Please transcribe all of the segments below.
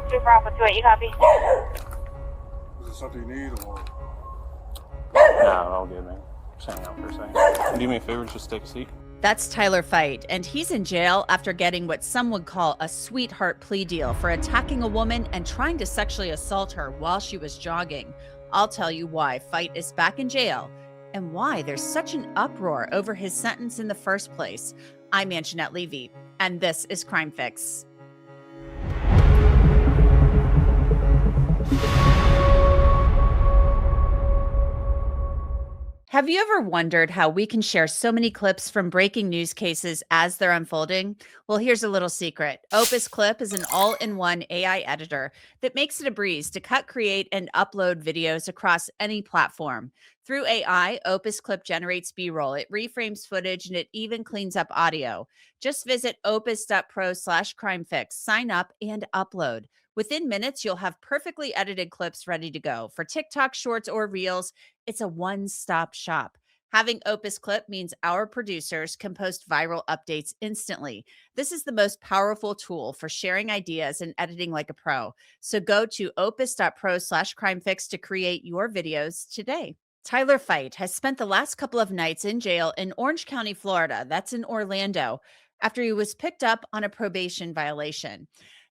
2 you copy? Is it something you need or? No, all good, man. Just hang out for a second. Can you do me a favor, just take a seat? That's Tyler Feight, and he's in jail after getting what some would call a sweetheart plea deal for attacking a woman and trying to sexually assault her while she was jogging. I'll tell you why Feight is back in jail and why there's such an uproar over his sentence in the first place. I'm Angenette Levy, and this is Crime Fix. Have you ever wondered how we can share so many clips from breaking news cases as they're unfolding? Well, here's a little secret. Opus Clip is an all-in-one AI editor that makes it a breeze to cut, create, and upload videos across any platform. Through AI, Opus Clip generates B-roll, it reframes footage, and it even cleans up audio. Just visit opus.pro/crimefix, sign up, and upload. Within minutes, you'll have perfectly edited clips ready to go. For TikTok, Shorts, or Reels, it's a one-stop shop. Having Opus Clip means our producers can post viral updates instantly. This is the most powerful tool for sharing ideas and editing like a pro. So go to opus.pro/crimefix to create your videos today. Tyler Feight has spent the last couple of nights in jail in Orange County, Florida. That's in Orlando, after he was picked up on a probation violation.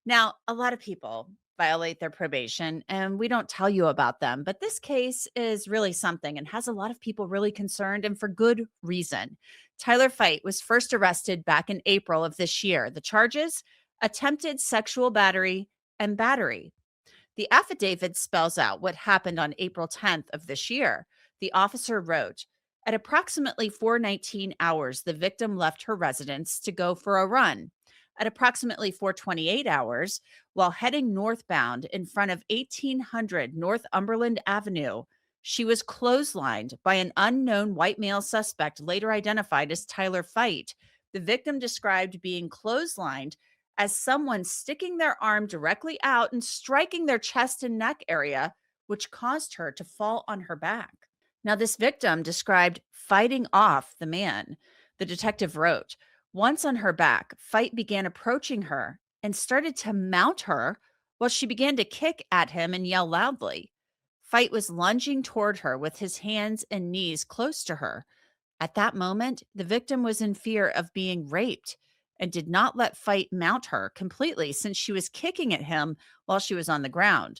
Now, a lot of people violate their probation and we don't tell you about them, but this case is really something and has a lot of people really concerned, and for good reason. Tyler Feight was first arrested back in April of this year. The charges: attempted sexual battery and battery. The affidavit spells out what happened on April 10th of this year. The officer wrote, at approximately 4:19 hours, the victim left her residence to go for a run. At approximately 4:28 hours, while heading northbound in front of 1800 Northumberland Avenue, she was clotheslined by an unknown white male suspect, later identified as Tyler Feight. The victim described being clotheslined as someone sticking their arm directly out and striking their chest and neck area, which caused her to fall on her back. Now, this victim described fighting off the man. The detective wrote, once on her back, Feight began approaching her and started to mount her while she began to kick at him and yell loudly. Feight was lunging toward her with his hands and knees close to her. At that moment, the victim was in fear of being raped and did not let Feight mount her completely, since she was kicking at him while she was on the ground.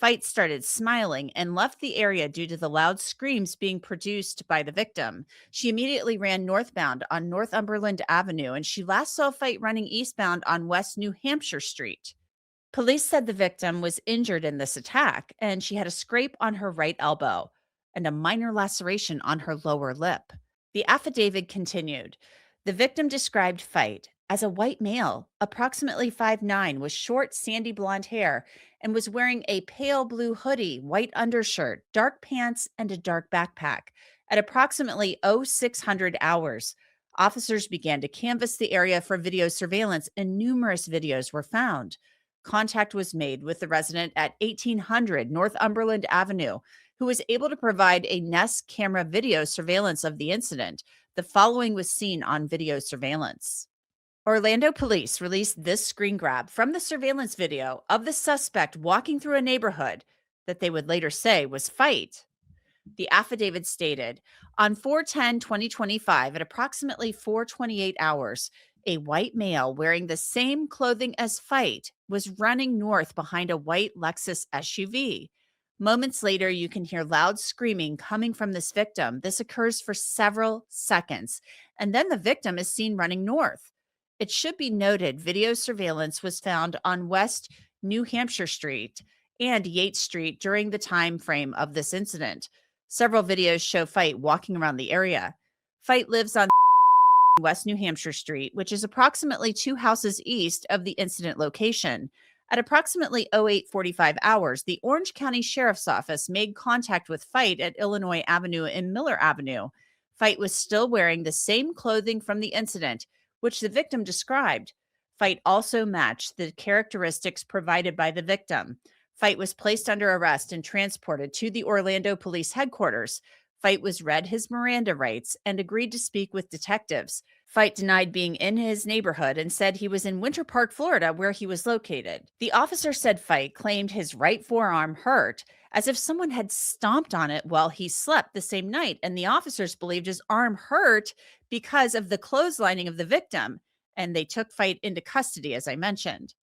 Feight started smiling and left the area due to the loud screams being produced by the victim. She immediately ran northbound on Northumberland Avenue, and she last saw Feight running eastbound on West New Hampshire Street. Police said the victim was injured in this attack, and she had a scrape on her right elbow and a minor laceration on her lower lip. The affidavit continued. The victim described Feight as a white male, approximately 5'9", with short, sandy blonde hair, and was wearing a pale blue hoodie, white undershirt, dark pants, and a dark backpack. At approximately 0600 hours, officers began to canvass the area for video surveillance, and numerous videos were found. Contact was made with the resident at 1800 Northumberland Avenue, who was able to provide a Nest camera video surveillance of the incident. The following was seen on video surveillance. Orlando police released this screen grab from the surveillance video of the suspect walking through a neighborhood that they would later say was Feight. The affidavit stated, on 4/10/2025 at approximately 4:28 hours, a white male wearing the same clothing as Feight was running north behind a white Lexus SUV. Moments later, you can hear loud screaming coming from this victim. This occurs for several seconds, and then the victim is seen running north. It should be noted, video surveillance was found on West New Hampshire Street and Yates Street during the time frame of this incident. Several videos show Feight walking around the area. Feight lives on West New Hampshire Street, which is approximately 2 houses east of the incident location. At approximately 0845 hours, the Orange County Sheriff's Office made contact with Feight at Illinois Avenue and Miller Avenue. Feight was still wearing the same clothing from the incident, which the victim described. Feight also matched the characteristics provided by the victim. Feight was placed under arrest and transported to the Orlando Police Headquarters. Feight was read his Miranda rights and agreed to speak with detectives. Feight denied being in his neighborhood and said he was in Winter Park, Florida, where he was located. The officer said Feight claimed his right forearm hurt, as if someone had stomped on it while he slept the same night, and the officers believed his arm hurt because of the clotheslining of the victim, and they took Feight into custody, as I mentioned.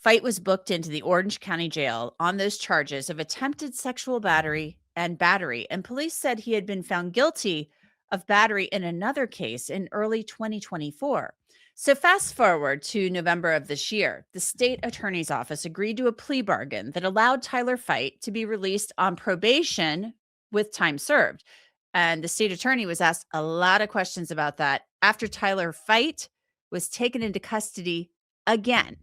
Feight was booked into the Orange County Jail on those charges of attempted sexual battery, and police said he had been found guilty of battery in another case in early 2024. So fast forward to November of this year, the state attorney's office agreed to a plea bargain that allowed Tyler Feight to be released on probation with time served. And the state attorney was asked a lot of questions about that after Tyler Feight was taken into custody again.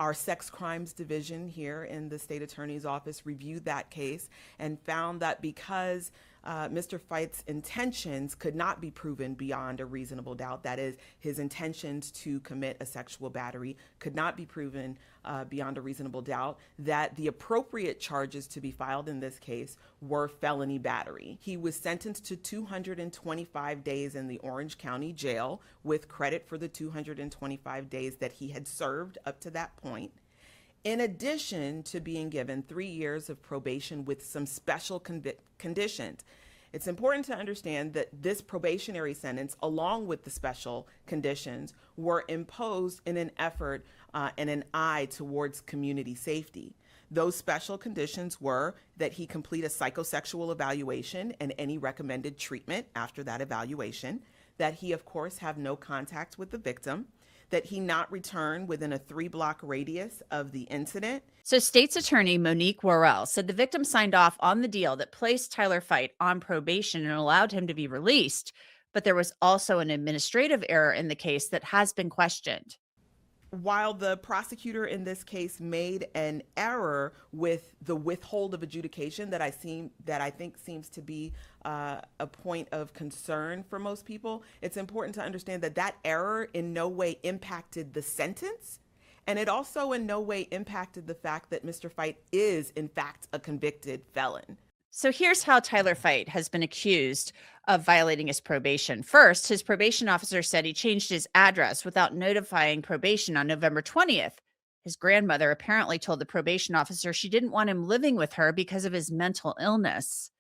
Our sex crimes division here in the state attorney's office reviewed that case and found that because Mr. Feight's intentions could not be proven beyond a reasonable doubt, that is, his intentions to commit a sexual battery could not be proven beyond a reasonable doubt, that the appropriate charges to be filed in this case were felony battery. He was sentenced to 225 days in the Orange County Jail with credit for the 225 days that he had served up to that point, in addition to being given 3 years of probation with some special conditions. It's important to understand that this probationary sentence, along with the special conditions, were imposed in an effort and an eye towards community safety. Those special conditions were that he complete a psychosexual evaluation and any recommended treatment after that evaluation, that he, of course, have no contact with the victim, that he not return within a 3-block radius of the incident. So state's attorney Monique Worrell said the victim signed off on the deal that placed Tyler Feight on probation and allowed him to be released, but there was also an administrative error in the case that has been questioned. While the prosecutor in this case made an error with the withhold of adjudication that I think seems to be a point of concern for most people, it's important to understand that that error in no way impacted the sentence, and it also in no way impacted the fact that Mr. Feight is, in fact, a convicted felon. So here's how Tyler Feight has been accused of violating his probation. First, his probation officer said he changed his address without notifying probation on November 20th. His grandmother apparently told the probation officer she didn't want him living with her because of his mental illness.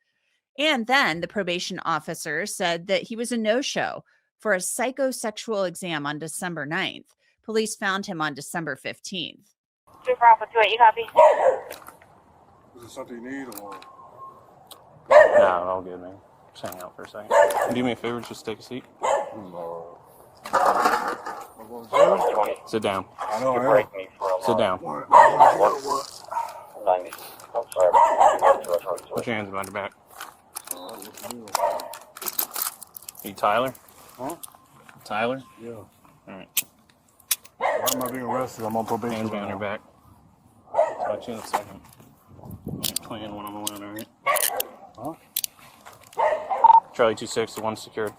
And then the probation officer said that he was a no-show for a psychosexual exam on December 9th. Police found him on December 15th. 2-4-2-8, you copy? Is it something you need or? No, all good, man. Just hang out for a second. Can you do me a favor? Just take a seat. No. I'm going to jail? Sit down. I know I am. Break me for a Sit down. What? 90. I'm sorry. Put your hands behind your back. What's the deal? You Tyler? Huh? Tyler? Yeah. All right. Why am I being arrested? I'm on probation. Hands behind your back. Talk to you in a second. Playing one-on-one, all right? Huh? Charlie 26, the one secured.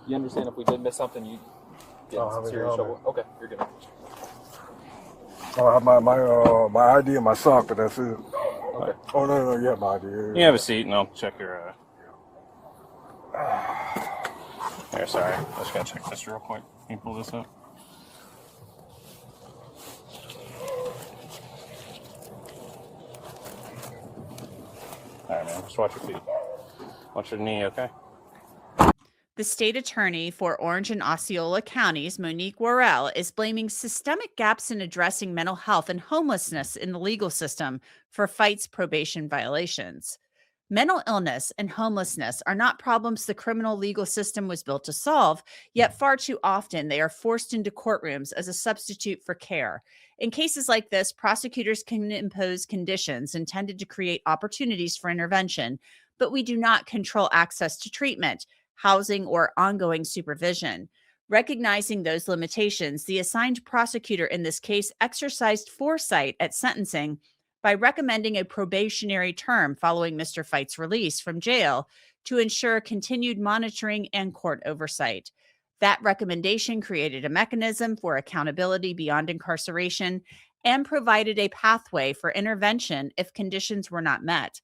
You understand if we did miss something, you get Oh, in some have serious it, trouble? Okay, you're good. I have my ID and my sock, but that's it. Okay. Oh, no, you have my ID. You have a seat, and I'll check your, Here, sorry. I just gotta check this real quick. Can you pull this up? Alright, man. Just watch your feet. Watch your knee, okay? The state attorney for Orange and Osceola counties, Monique Worrell, is blaming systemic gaps in addressing mental health and homelessness in the legal system for Feight's probation violations. Mental illness and homelessness are not problems the criminal legal system was built to solve, yet far too often they are forced into courtrooms as a substitute for care. In cases like this, prosecutors can impose conditions intended to create opportunities for intervention, but we do not control access to treatment, housing, or ongoing supervision. Recognizing those limitations, the assigned prosecutor in this case exercised foresight at sentencing by recommending a probationary term following Mr. Feight's release from jail to ensure continued monitoring and court oversight. That recommendation created a mechanism for accountability beyond incarceration and provided a pathway for intervention if conditions were not met.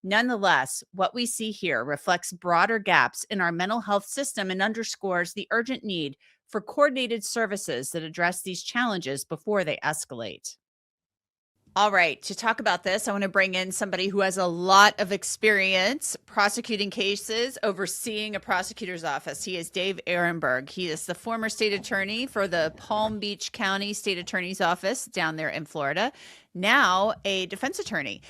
Nonetheless, what we see here reflects broader gaps in our mental health system and underscores the urgent need for coordinated services that address these challenges before they escalate. All right, to talk about this, I want to bring in somebody who has a lot of experience prosecuting cases, overseeing a prosecutor's office. He is Dave Ehrenberg. He is the former state attorney for the Palm Beach County State Attorney's Office down there in Florida, now a defense attorney.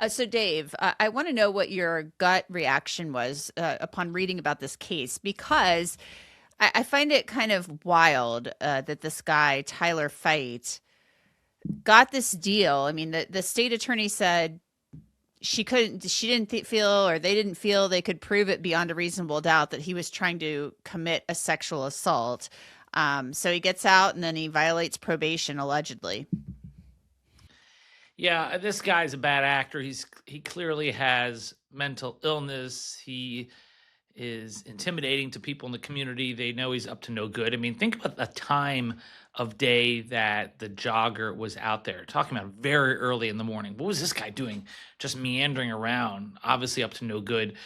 So Dave, I want to know what your gut reaction was upon reading about this case, because I find it kind of wild that this guy, Tyler Feight, got this deal. I mean, the state attorney said they didn't feel they could prove it beyond a reasonable doubt that he was trying to commit a sexual assault. So he gets out and then he violates probation, allegedly. Yeah, this guy's a bad actor. He clearly has mental illness. He is intimidating to people in the community. They know he's up to no good. I mean, think about the time of day that the jogger was out there, talking about very early in the morning. What was this guy doing? Just meandering around, obviously up to no good.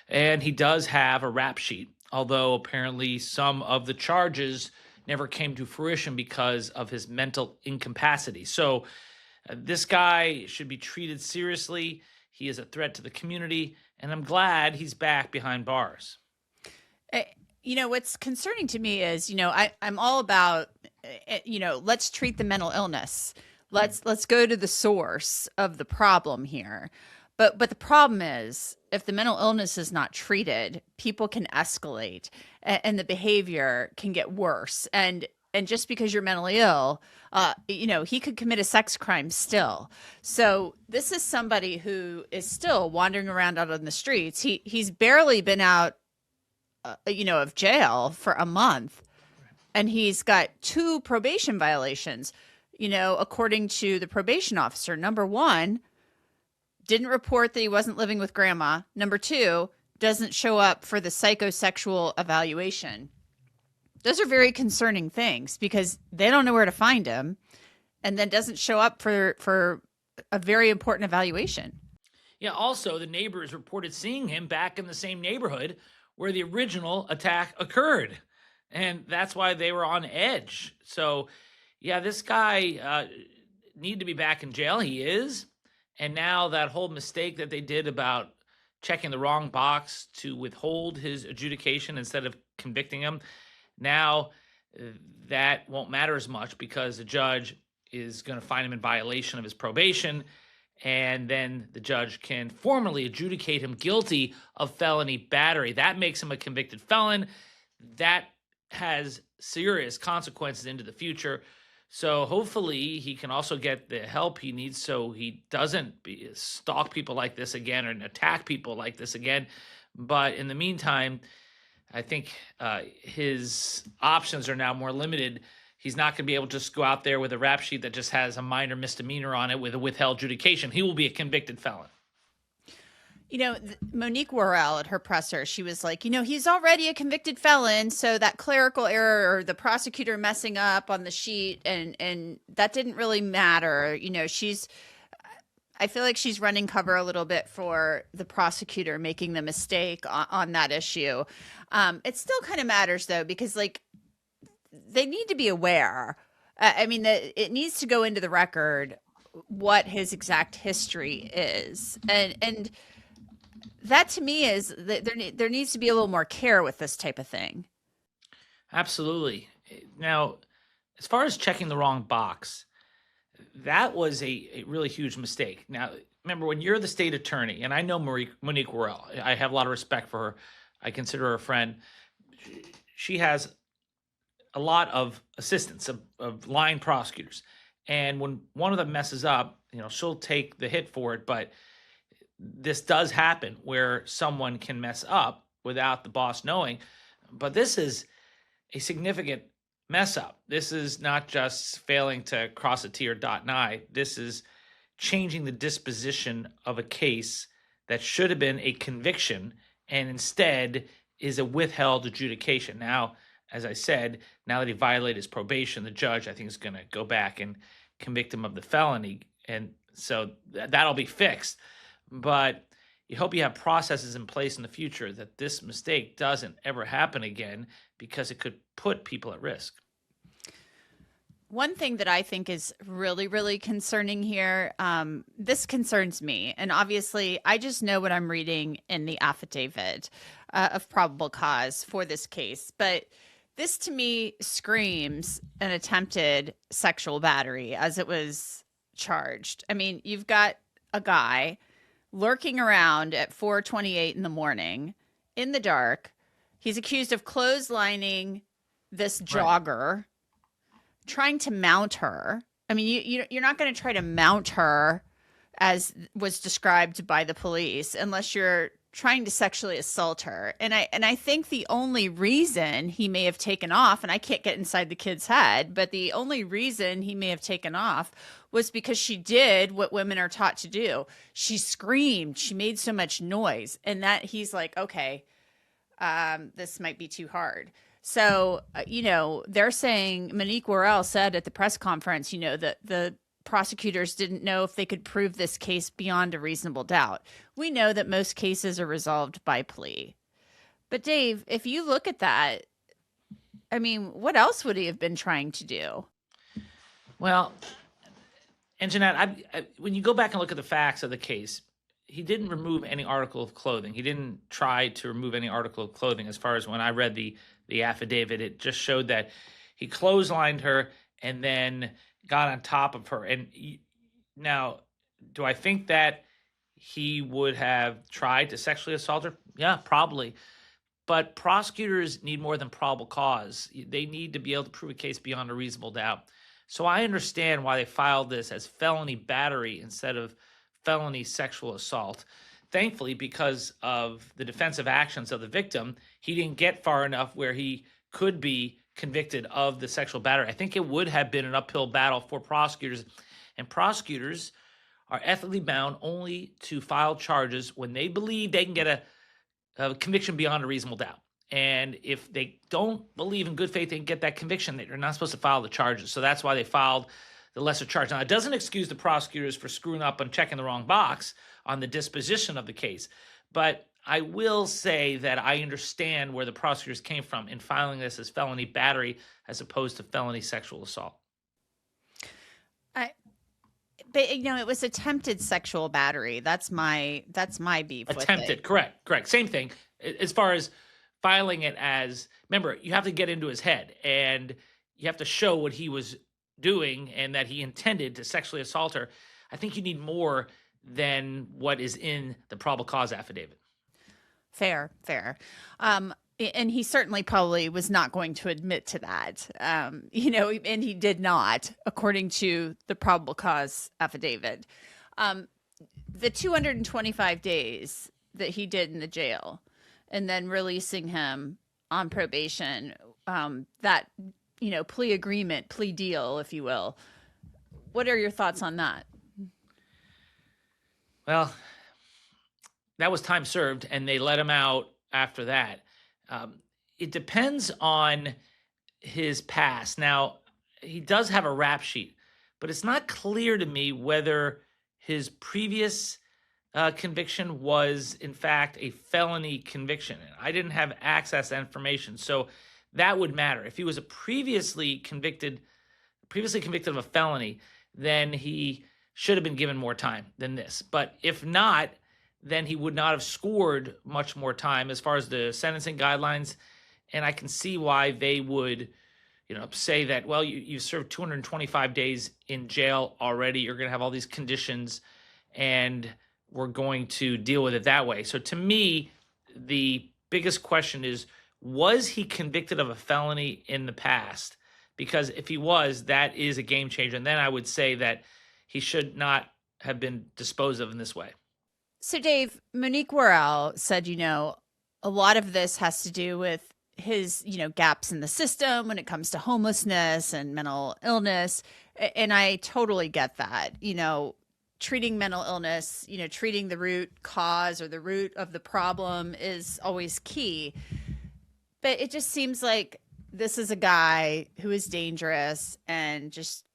And he does have a rap sheet, although apparently some of the charges never came to fruition because of his mental incapacity. So this guy should be treated seriously. He is a threat to the community, and I'm glad he's back behind bars. What's concerning to me is, I'm all about, let's treat the mental illness. Let's go to the source of the problem here. But the problem is, if the mental illness is not treated, people can escalate and the behavior can get worse. And just because you're mentally ill, he could commit a sex crime still. So this is somebody who is still wandering around out on the streets. He's barely been out, of jail for a month, and he's got 2 probation violations. According to the probation officer, number 1, didn't report that he wasn't living with grandma. Number 2, doesn't show up for the psychosexual evaluation. Those are very concerning things because they don't know where to find him, and then doesn't show up for a very important evaluation. Yeah, also, the neighbors reported seeing him back in the same neighborhood where the original attack occurred, and that's why they were on edge. So, yeah, this guy need to be back in jail. He is, and now that whole mistake that they did about checking the wrong box to withhold his adjudication instead of convicting him, now that won't matter as much because the judge is going to find him in violation of his probation, and then the judge can formally adjudicate him guilty of felony battery. That makes him a convicted felon. That has serious consequences into the future. So hopefully he can also get the help he needs so he doesn't stalk people like this again or attack people like this again. But in the meantime, I think his options are now more limited. He's not going to be able to just go out there with a rap sheet that just has a minor misdemeanor on it with a withheld adjudication. He will be a convicted felon. Monique Worrell at her presser, she was like, he's already a convicted felon. So that clerical error or the prosecutor messing up on the sheet and that didn't really matter. I feel like she's running cover a little bit for the prosecutor making the mistake on that issue. It still kind of matters though, because they need to be aware. It needs to go into the record what his exact history is. And that to me is that there needs to be a little more care with this type of thing. Absolutely. Now, as far as checking the wrong box, that was a really huge mistake. Now, remember when you're the state attorney, and I know Monique Worrell, I have a lot of respect for her. I consider her a friend. She has a lot of assistants, of line prosecutors. And when one of them messes up, she'll take the hit for it. But this does happen where someone can mess up without the boss knowing. But this is a significant mess up. This is not just failing to cross a T or dot an I. This is changing the disposition of a case that should have been a conviction and instead is a withheld adjudication. Now, as I said, now that he violated his probation, the judge, I think, is going to go back and convict him of the felony. And so that'll be fixed. But you hope you have processes in place in the future that this mistake doesn't ever happen again, because it could put people at risk. One thing that I think is really, really concerning here, this concerns me. And obviously, I just know what I'm reading in the affidavit of probable cause for this case. But this to me screams an attempted sexual battery as it was charged. I mean, you've got a guy lurking around at 4:28 in the morning in the dark. He's accused of clotheslining this jogger, trying to mount her. I mean, you're not going to try to mount her as was described by the police unless you're trying to sexually assault her. And I think the only reason he may have taken off, and I can't get inside the kid's head, but the only reason he may have taken off was because she did what women are taught to do. She screamed. She made so much noise. And that he's like, okay, this might be too hard. So, they're saying, Monique Worrell said at the press conference, that the prosecutors didn't know if they could prove this case beyond a reasonable doubt. We know that most cases are resolved by plea. But Dave, if you look at that, I mean, what else would he have been trying to do? Well, Angenette, when you go back and look at the facts of the case, he didn't remove any article of clothing. He didn't try to remove any article of clothing. As far as when I read the affidavit, it just showed that he clotheslined her and then got on top of her. And now, do I think that he would have tried to sexually assault her? Yeah, probably. But prosecutors need more than probable cause. They need to be able to prove a case beyond a reasonable doubt. So I understand why they filed this as felony battery instead of felony sexual assault. Thankfully, because of the defensive actions of the victim, he didn't get far enough where he could be convicted of the sexual battery. I think it would have been an uphill battle for prosecutors, and prosecutors are ethically bound only to file charges when they believe they can get a conviction beyond a reasonable doubt. And if they don't believe in good faith they can get that conviction, they're not supposed to file the charges. So that's why they filed the lesser charge. Now, it doesn't excuse the prosecutors for screwing up and checking the wrong box on the disposition of the case, but I will say that I understand where the prosecutors came from in filing this as felony battery as opposed to felony sexual assault. But it was attempted sexual battery. That's my beef. Attempted, with it. correct. Same thing. As far as filing it as, remember, you have to get into his head and you have to show what he was doing and that he intended to sexually assault her. I think you need more than what is in the probable cause affidavit. Fair. And he certainly probably was not going to admit to that, and he did not, according to the probable cause affidavit. The 225 days that he did in the jail and then releasing him on probation, that, plea agreement, plea deal, if you will. What are your thoughts on that? Well, that was time served, and they let him out after that. It depends on his past. Now, he does have a rap sheet, but it's not clear to me whether his previous conviction was, in fact, a felony conviction. I didn't have access to information, so that would matter. If he was previously convicted of a felony, then he should have been given more time than this. But if not, then he would not have scored much more time as far as the sentencing guidelines. And I can see why they would, say that, well, you served 225 days in jail already. You're going to have all these conditions. and we're going to deal with it that way. So to me, the biggest question is, was he convicted of a felony in the past? Because if he was, that is a game changer. And then I would say that he should not have been disposed of in this way. So, Dave, Monique Worrell said, a lot of this has to do with his, gaps in the system when it comes to homelessness and mental illness. And I totally get that. Treating mental illness, treating the root cause or the root of the problem is always key. But it just seems like this is a guy who is dangerous and just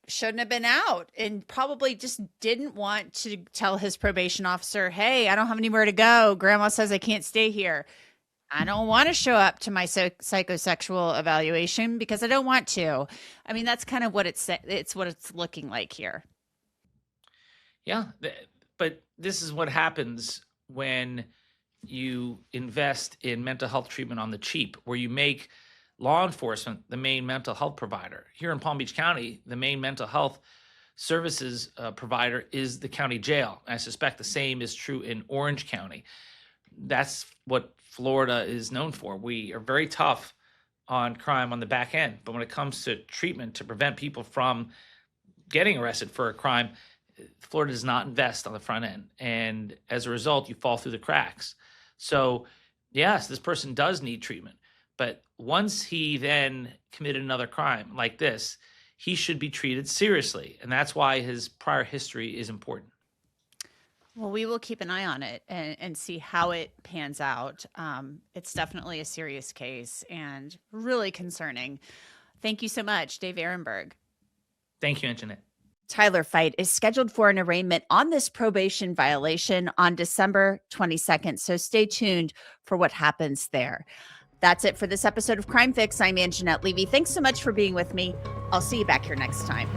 shouldn't have been out, and probably just didn't want to tell his probation officer, hey, I don't have anywhere to go. Grandma says I can't stay here. I don't want to show up to my psychosexual evaluation because I don't want to. I mean, that's kind of what it's what it's looking like here. Yeah, but this is what happens when you invest in mental health treatment on the cheap, where you make law enforcement the main mental health provider. Here in Palm Beach County, the main mental health services provider is the county jail. I suspect the same is true in Orange County. That's what Florida is known for. We are very tough on crime on the back end, but when it comes to treatment to prevent people from getting arrested for a crime, Florida does not invest on the front end. And as a result, you fall through the cracks. So yes, this person does need treatment. But once he then committed another crime like this, he should be treated seriously. And that's why his prior history is important. Well, we will keep an eye on it and see how it pans out. It's definitely a serious case and really concerning. Thank you so much, Dave Ehrenberg. Thank you, Angenette. Tyler Feight is scheduled for an arraignment on this probation violation on December 22nd. So stay tuned for what happens there. That's it for this episode of Crime Fix. I'm Angenette Levy. Thanks so much for being with me. I'll see you back here next time.